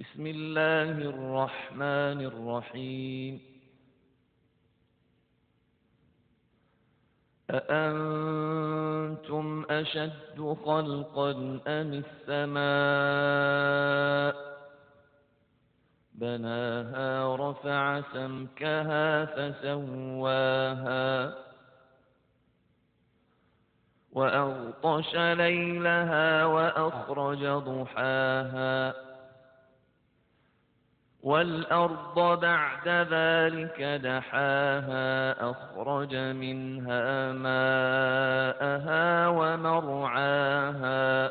بسم الله الرحمن الرحيم. أأنتم أشد خلقا أم السماء بناها رفع سمكها فسواها وأغطش ليلها وأخرج ضحاها والأرض بعد ذلك دحاها أخرج منها ماءها ومرعاها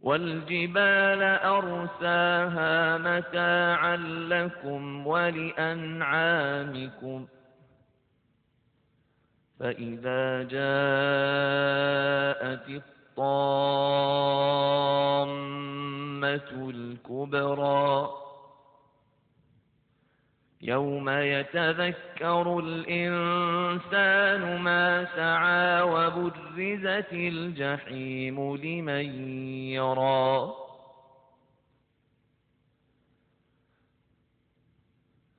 والجبال أرساها متاعا لكم ولأنعامكم فإذا جاءت الطامة الكبرى يوم يتذكر الإنسان ما سعى وبرزت الجحيم لمن يرى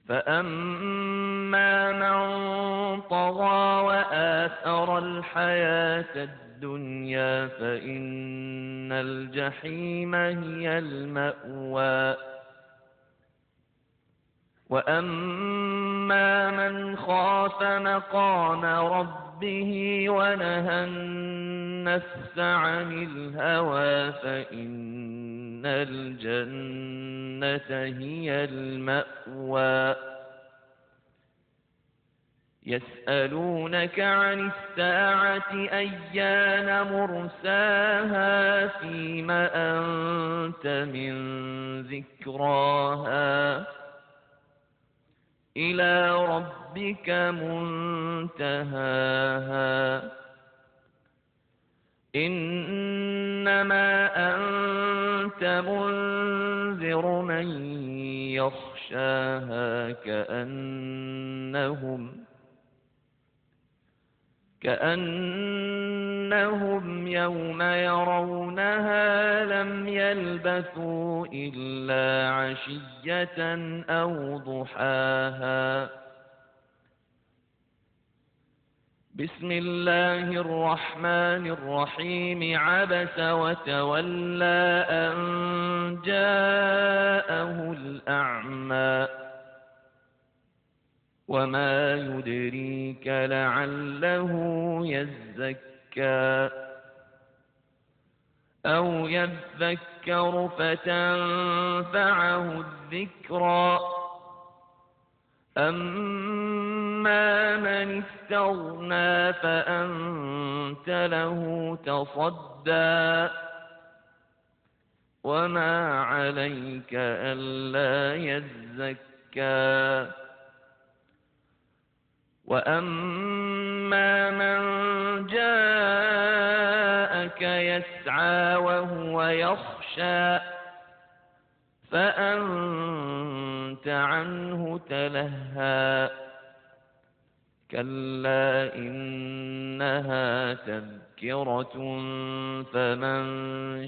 فأما من طغى وآثر الحياة الدنيا فإن الجحيم هي المأوى وأما من خاف مقام ربه ونهى النفس عن الهوى فإن الجنة هي المأوى يسألونك عن الساعة أيان مرساها فيم أنت من ذكراها إلى ربك منتهاها إنما أنت منذر من يخشاها كأنهم يوم يرونها لم يلبثوا إلا عشية أو ضحاها. بسم الله الرحمن الرحيم. عبس وتولى أن جاءه الأعمى وما يدريك لعله يزكى أو يذكر فتنفعه الذكرى أما من استغنى فأنت له تصدى وما عليك ألا يزكى وأما من جاءك يسعى وهو يخشى فأنت عنه تلهى كلا إنها تذكرة فمن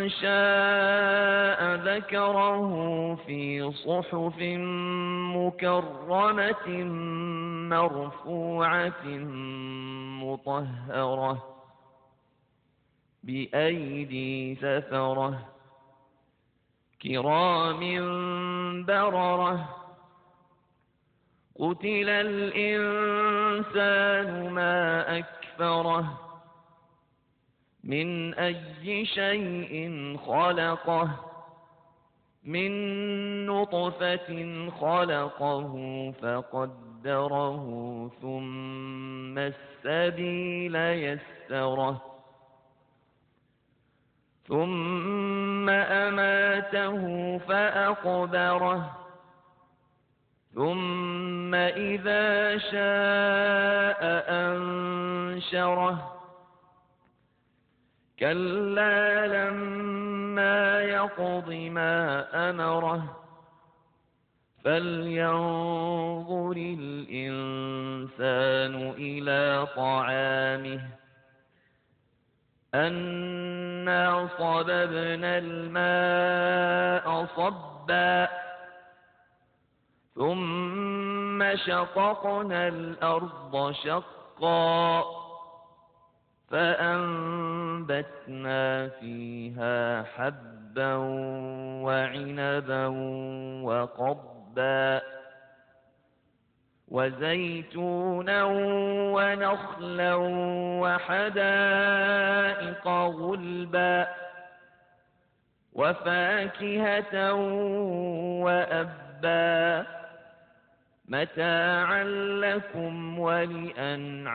شاء ذكره في صحف مكرمة مرفوعة مطهرة بأيدي سفرة كرام بررة قتل الإنسان ما أكفره من أي شيء خلقه من نطفة خلقه فقدره ثم السبيل يسره ثم أماته فأقبره ثم إذا شاء أنشره كلا لما يقض ما أمره فلينظر الإنسان إلى طعامه أنا صببنا الماء صبا ثم شققنا الأرض شقا فأنبتنا فيها حبا وعنبا وقضبا وزيتونا ونخلا وحدائق غلبا وفاكهة وأبا متاعا لكم ولأنعامكم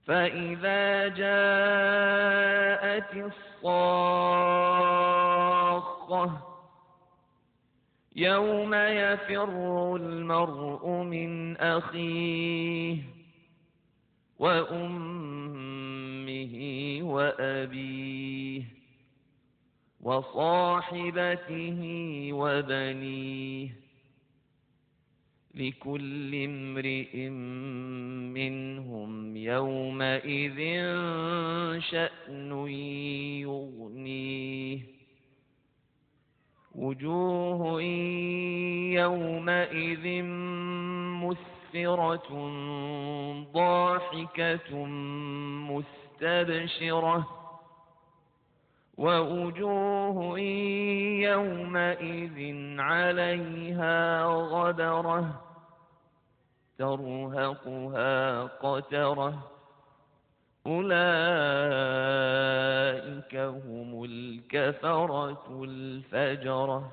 فإذا جاءت الصاخة يوم يفر المرء من أخيه وأمه وأبيه وصاحبته وبنيه لكل امرئ منهم يومئذ شأن يغنيه وجوه يومئذ مسفرة ضاحكة مستبشرة ووجوه يومئذ عليها غبرة ترهقها قترة أولئك هم الكفرة الفجرة